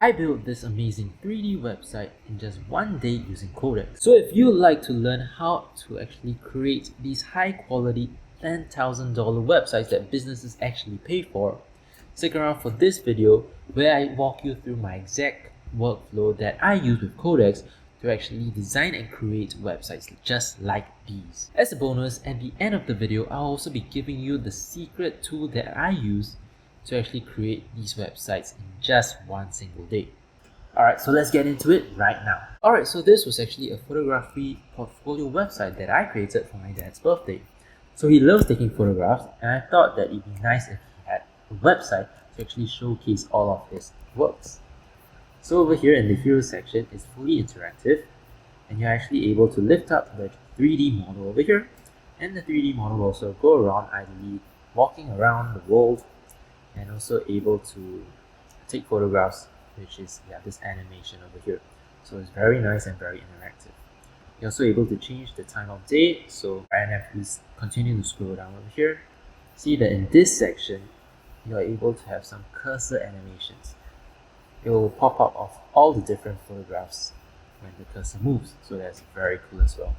I built this amazing 3D website in just one day using Codex. So if you'd like to learn how to actually create these high quality $10,000 websites that businesses actually pay for, stick around for this video where I walk you through my exact workflow that I use with Codex to actually design and create websites just like these. As a bonus, at the end of the video, I'll also be giving you the secret tool that I use to actually create these websites in just one single day. Alright, so let's get into it right now. Alright, so this was actually a photography portfolio website that I created for my dad's birthday. So he loves taking photographs, and I thought that it'd be nice if he had a website to actually showcase all of his works. So over here in the hero section, it's fully interactive, and you're actually able to lift up the 3D model over here, and the 3D model will also go around idly walking around the world, and also able to take photographs, which is this animation over here. So it's very nice and very interactive. You're also able to change the time of day. So and if we continue to scroll down over here, see that in this section you're able to have some cursor animations. It will pop up of all the different photographs when the cursor moves, so that's very cool as well.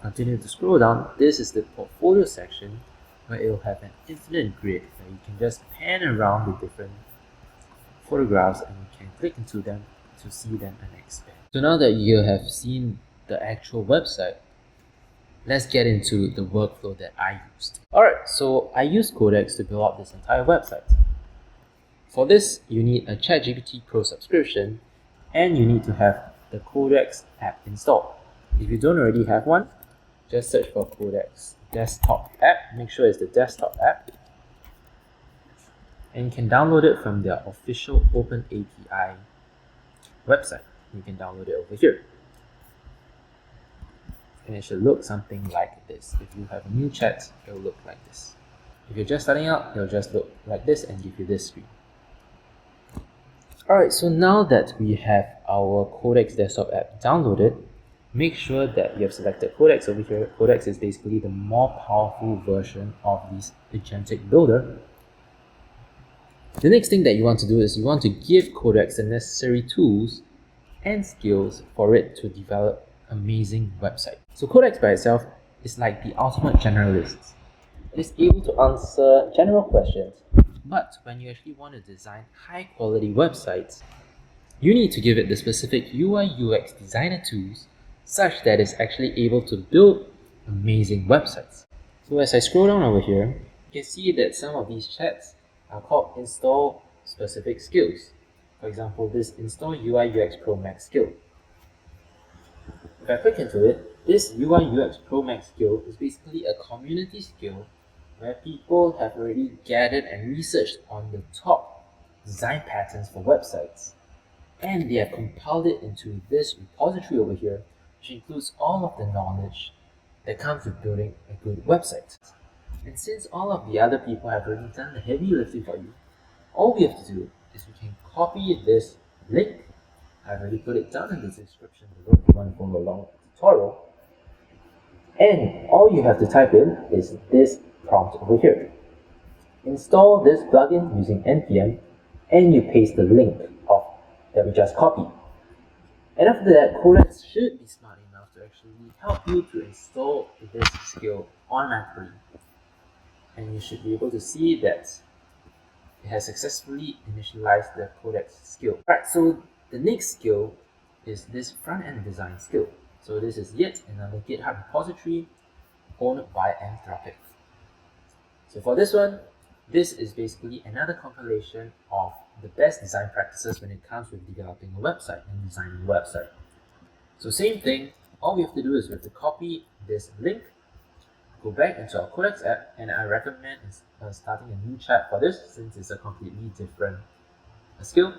Continue to scroll down. This is the portfolio section, where it will have an infinite grid where you can just pan around the different photographs and you can click into them to see them and expand. So now that you have seen the actual website, let's get into the workflow that I used. Alright, so I used Codex to build up this entire website. For this, you need a ChatGPT Pro subscription, and you need to have the Codex app installed. If you don't already have one, just search for Codex desktop app. Make sure it's the desktop app, and you can download it from their official OpenAI website. You can download it over here, and it should look something like this. If you have a new chat, it will look like this. If you're just starting out, it will just look like this and give you this screen. Alright, so now that we have our Codex desktop app downloaded, make sure that you have selected Codex over here. Codex is basically the more powerful version of this agentic builder. The next thing that you want to do is you want to give Codex the necessary tools and skills for it to develop amazing websites. So Codex by itself is like the ultimate generalist. It is able to answer general questions, but when you actually want to design high quality websites, you need to give it the specific UI UX designer tools such that it's actually able to build amazing websites. So as I scroll down over here, you can see that some of these chats are called install specific skills. For example, this install UI UX Pro Max skill. If I click into it, this UI UX Pro Max skill is basically a community skill where people have already gathered and researched on the top design patterns for websites, and they have compiled it into this repository over here, which includes all of the knowledge that comes with building a good website. And since all of the other people have already done the heavy lifting for you, all we have to do is we can copy this link. I've already put it down in the description below if you want to follow along with the tutorial. And all you have to type in is this prompt over here. Install this plugin using npm, and you paste the link that we just copied. And after that, Codex should be smart enough to actually help you to install this skill automatically. And you should be able to see that it has successfully initialized the Codex skill. Alright, so the next skill is this front-end design skill. So this is yet another GitHub repository owned by Anthropic. So for this one, this is basically another compilation of the best design practices when it comes with developing a website and designing a website. So same thing, all we have to do is we have to copy this link, go back into our Codex app, and I recommend starting a new chat for this since it's a completely different skill.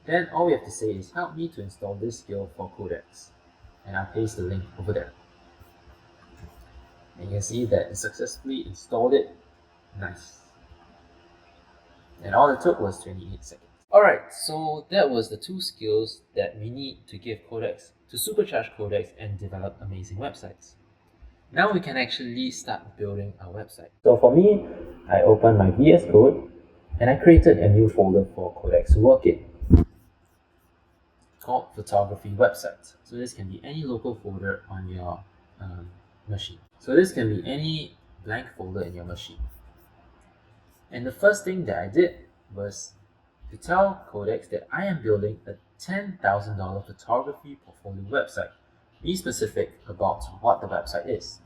Then all we have to say is help me to install this skill for Codex, and I'll paste the link over there. And you can see that it successfully installed it. Nice. And all it took was 28 seconds. Alright, so that was the two skills that we need to give Codex, to supercharge Codex and develop amazing websites. Now we can actually start building our website. So for me, I open my VS Code And I created a new folder for Codex to work in called photography websites. So this can be any local folder on your machine. So this can be any blank folder in your machine. And the first thing that I did was to tell Codex that I am building a $10,000 photography portfolio website. Be specific about what the website is.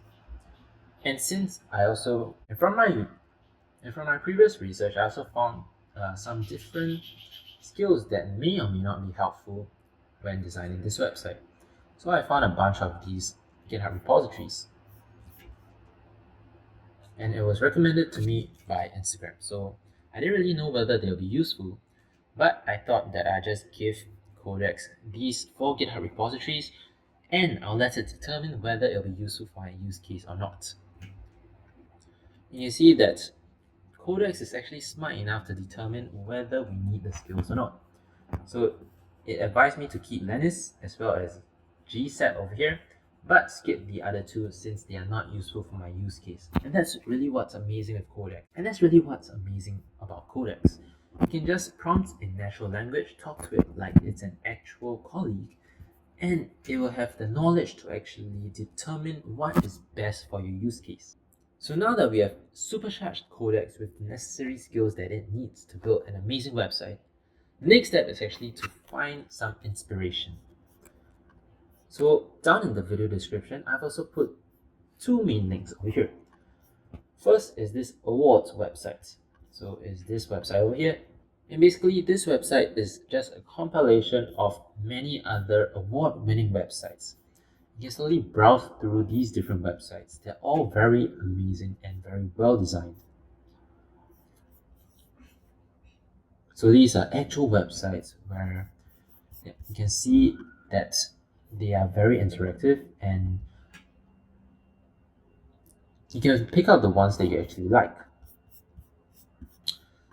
And since I also, and from my previous research, I also found some different skills that may or may not be helpful when designing this website. So I found a bunch of these GitHub repositories. And it was recommended to me by Instagram. So I didn't really know whether they'll be useful, but I thought that I just give Codex these 4 GitHub repositories and I'll let it determine whether it'll be useful for my use case or not. And you see that Codex is actually smart enough to determine whether we need the skills or not. So it advised me to keep Linus as well as GSAP over here, but skip the other 2 since they are not useful for my use case. And that's really what's amazing with Codex. And that's really what's amazing about Codex. You can just prompt in natural language, talk to it like it's an actual colleague, and it will have the knowledge to actually determine what is best for your use case. So now that we have supercharged Codex with the necessary skills that it needs to build an amazing website, the next step is actually to find some inspiration. So down in the video description, I've also put 2 main links over here. First is this awards website. So is this website over here. And basically this website is just a compilation of many other award-winning websites. You can slowly browse through these different websites. They're all very amazing and very well designed. So these are actual websites where you can see that they are very interactive and you can pick out the ones that you actually like.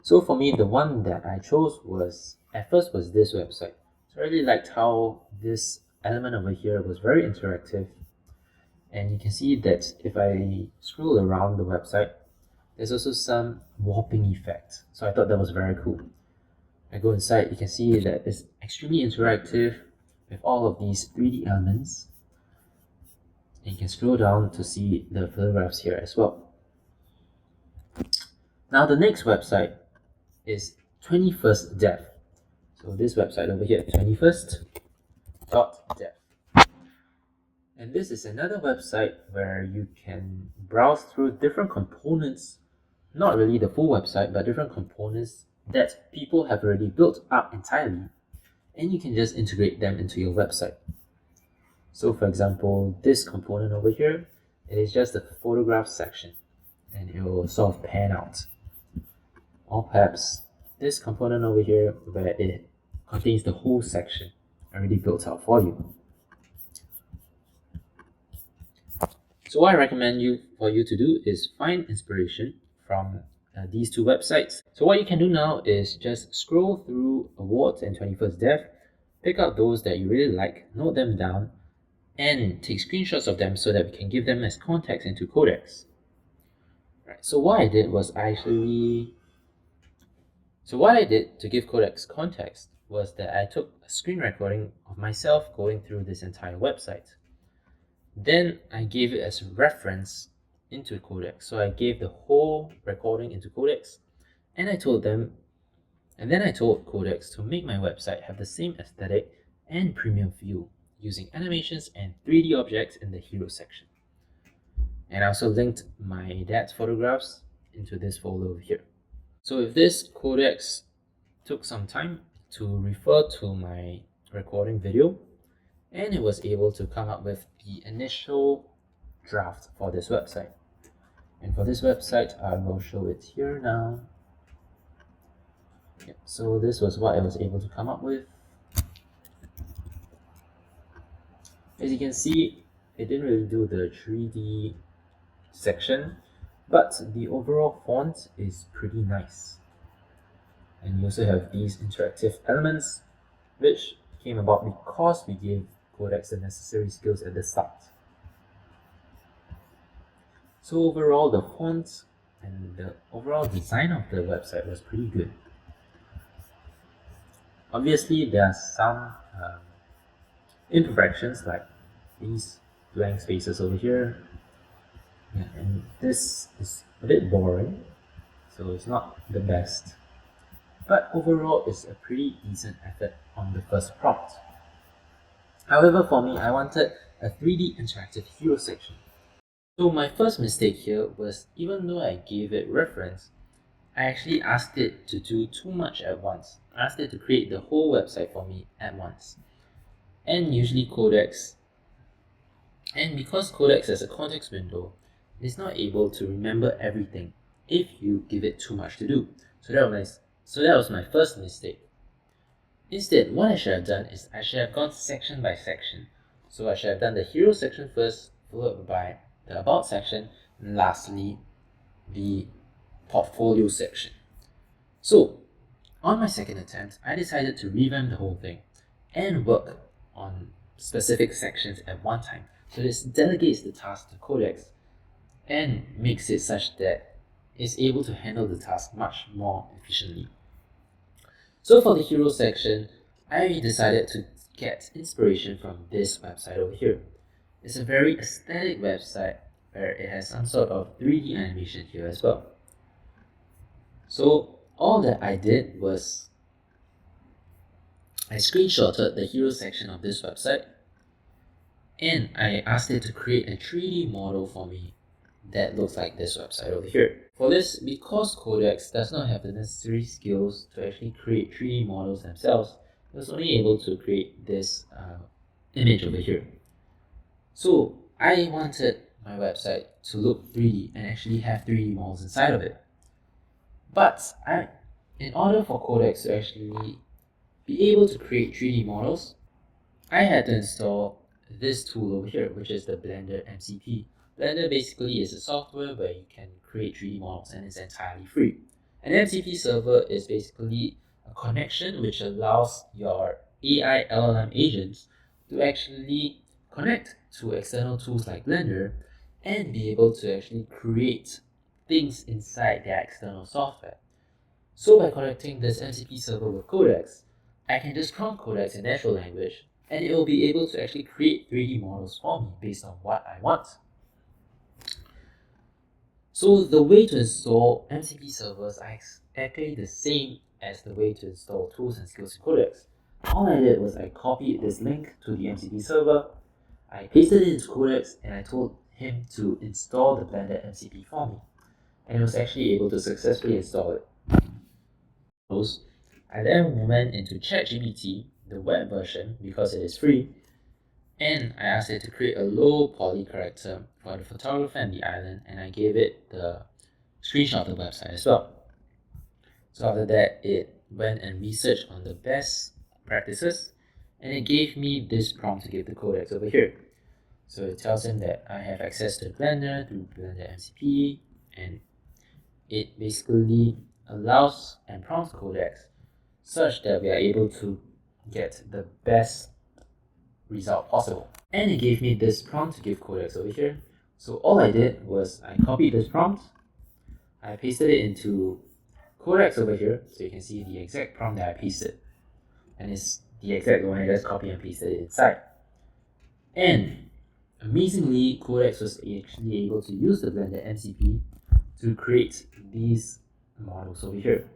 So for me, the one that I chose was this website. So I really liked how this element over here was very interactive, and you can see that if I scroll around the website, there's also some warping effect. So I thought that was very cool. I go inside, you can see that it's extremely interactive with all of these 3D elements, and you can scroll down to see the photographs here as well. Now the next website is 21st Dev. So this website over here, 21st.dev. And this is another website where you can browse through different components, not really the full website, but different components that people have already built up entirely, and you can just integrate them into your website. So for example, this component over here, it is just the photograph section, and it will sort of pan out. Or perhaps this component over here where it contains the whole section already built out for you. So what I recommend for you to do is find inspiration from these 2 websites. So what you can do now is just scroll through awards and 21st Dev, pick out those that you really like, note them down, and take screenshots of them so that we can give them as context into Codex. Right, so what I did to give Codex context was that I took a screen recording of myself going through this entire website. Then I gave it as a reference into Codex. So I gave the whole recording into Codex, and then I told Codex to make my website have the same aesthetic and premium feel using animations and 3D objects in the hero section. And I also linked my dad's photographs into this folder over here. So with this, Codex took some time to refer to my recording video, and it was able to come up with the initial draft for this website. And for this website, I will show it here now. Yep, so this was what I was able to come up with. As you can see, it didn't really do the 3D section, but the overall font is pretty nice. And you also have these interactive elements, which came about because we gave Codex the necessary skills at the start. So overall, the font and the overall design of the website was pretty good. Obviously, there are some imperfections like these blank spaces over here, and this is a bit boring, so it's not the best. But overall, it's a pretty decent effort on the first prompt. However, for me, I wanted a 3D interactive hero section. So my first mistake here was, even though I gave it reference, I actually asked it to do too much at once. I asked it to create the whole website for me at once. And usually Codex, and because Codex has a context window, it's not able to remember everything if you give it too much to do. So that was my first mistake. Instead, what I should have done is I should have gone section by section. So I should have done the hero section first, followed by the about section, and lastly, the portfolio section. So, on my second attempt, I decided to revamp the whole thing and work on specific sections at one time. So this delegates the task to Codex and makes it such that it's able to handle the task much more efficiently. So for the hero section, I decided to get inspiration from this website over here. It's a very aesthetic website where it has some sort of 3D animation here as well. So all that I did was I screenshotted the hero section of this website and I asked it to create a 3D model for me that looks like this website over here. For this, because Codex does not have the necessary skills to actually create 3D models themselves, it was only able to create this image over here. So I wanted my website to look 3D and actually have 3D models inside of it. But in order for Codex to actually be able to create 3D models, I had to install this tool over here, which is the Blender MCP. Blender basically is a software where you can create 3D models and it's entirely free. An MCP server is basically a connection which allows your AI LLM agents to actually connect to external tools like Blender and be able to actually create things inside their external software. So by connecting this MCP server with Codex, I can just prompt Codex in natural language and it will be able to actually create 3D models for me based on what I want. So the way to install MCP servers are exactly the same as the way to install tools and skills in Codex. All I did was I copied this link to the MCP server, I pasted it into Codex, and I told him to install the Blender MCP for me. And it was actually able to successfully install it. I then went into ChatGPT, the web version, because it is free, and I asked it to create a low poly character for the photographer and the island, and I gave it the screenshot of the website as well. So after that, it went and researched on the best practices, and it gave me this prompt to give the Codex over here. So it tells him that I have access to Blender through Blender MCP, and it basically allows and prompts Codex such that we are able to get the best result possible. And it gave me this prompt to give Codex over here. So all I did was I copied this prompt, I pasted it into Codex over here, so you can see the exact prompt that I pasted. And it's the exact one I just copied and pasted it inside. And amazingly, Codex was actually able to use the Blender MCP to create these models over here.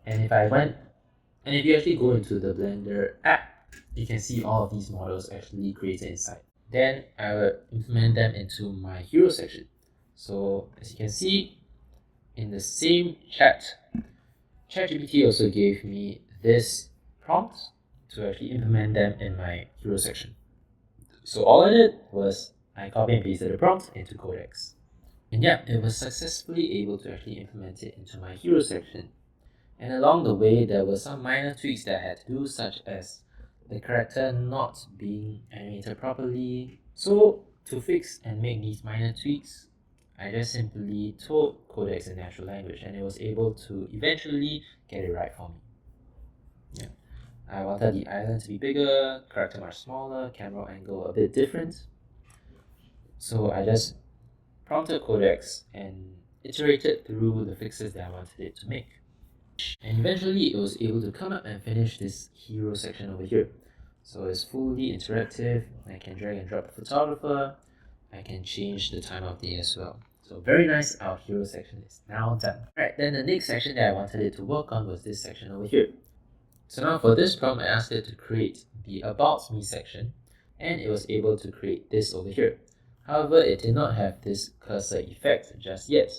And if you actually go into the Blender app, you can see all of these models actually created inside. Then I will implement them into my hero section. So as you can see, in the same ChatGPT also gave me this prompt to actually implement them in my hero section. So all I did was I copy and pasted the prompt into Codex. And yeah, it was successfully able to actually implement it into my hero section. And along the way, there were some minor tweaks that I had to do, such as the character not being animated properly. So to fix and make these minor tweaks, I just simply told Codex in natural language and it was able to eventually get it right for me. Yeah. I wanted the island to be bigger, character much smaller, camera angle a bit different. So I just prompted Codex and iterated through the fixes that I wanted it to make. And eventually it was able to come up and finish this hero section over here. So it's fully interactive. I can drag and drop the photographer. I can change the time of day as well. So very nice, our hero section is now done. Alright, then the next section that I wanted it to work on was this section over here. So now for this prompt, I asked it to create the About Me section, and it was able to create this over here. However, it did not have this cursor effect just yet.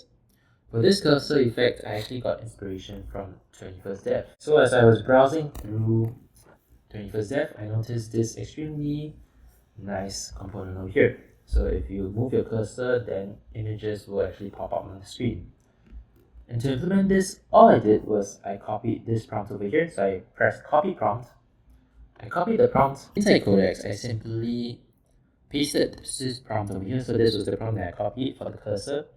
For this cursor effect, I actually got inspiration from 21st Dev. So as I was browsing through 21st Dev, I noticed this extremely nice component over here. So if you move your cursor, then images will actually pop up on the screen. And to implement this, all I did was I copied this prompt over here. So I pressed copy prompt. I copied the prompt. Inside Codex, I simply pasted this prompt over here. So this was the prompt that I copied for the cursor.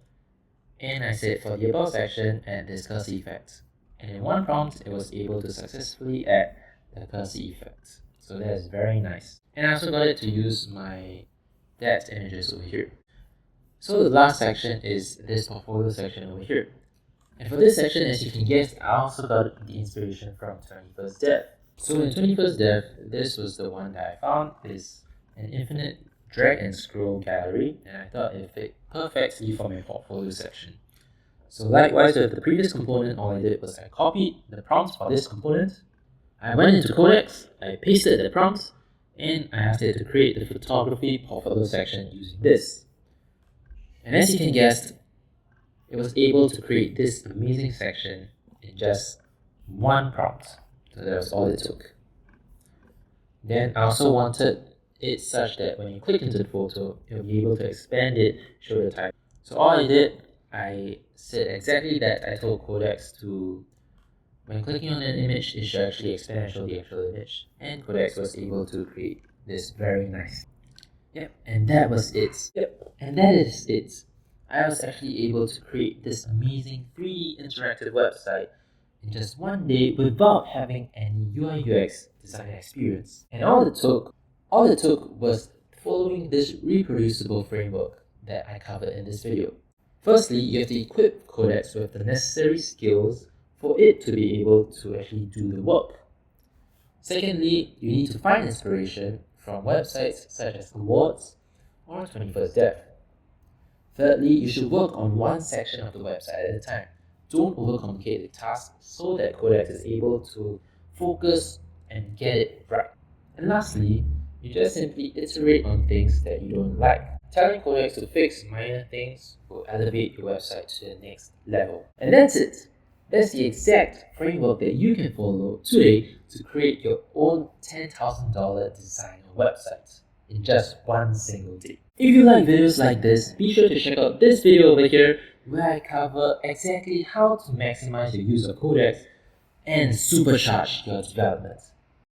And I said for the About section, add this cursor effect. And in one prompt, it was able to successfully add the cursor effect. So that is very nice. And I also got it to use my dad's images over here. So the last section is this portfolio section over here. And for this section, as you can guess, I also got the inspiration from 21st Dev. So in 21st Dev, this was the one that I found, is an infinite drag and scroll gallery, and I thought it fit perfectly for my portfolio section. So likewise with the previous component, all I did was I copied the prompts for this component, I went into Codex, I pasted the prompts, and I asked it to create the photography portfolio section using this. And as you can guess, it was able to create this amazing section in just one prompt. So that was all it took. Then I also wanted it such that when you click into the photo, you'll be able to expand it, show the type. So all I did, I said exactly that. I told Codex to, when clicking on an image, it should actually expand and show the actual image. And Codex was able to create this very nice. Yep, and that was it. Yep, and that is it. I was actually able to create this amazing 3D interactive website in just one day without having any UI UX design experience. And all it took was following this reproducible framework that I covered in this video. Firstly, you have to equip Codex with the necessary skills for it to be able to actually do the work. Secondly, you need to find inspiration from websites such as Awards or 21st Dev. Thirdly, you should work on one section of the website at a time. Don't overcomplicate the task so that Codex is able to focus and get it right. And lastly, you just simply iterate on things that you don't like. Telling Codex to fix minor things will elevate your website to the next level. And that's it. That's the exact framework that you can follow today to create your own $10,000 design website in just one single day. If you like videos like this, be sure to check out this video over here where I cover exactly how to maximize your use of Codex and supercharge your development.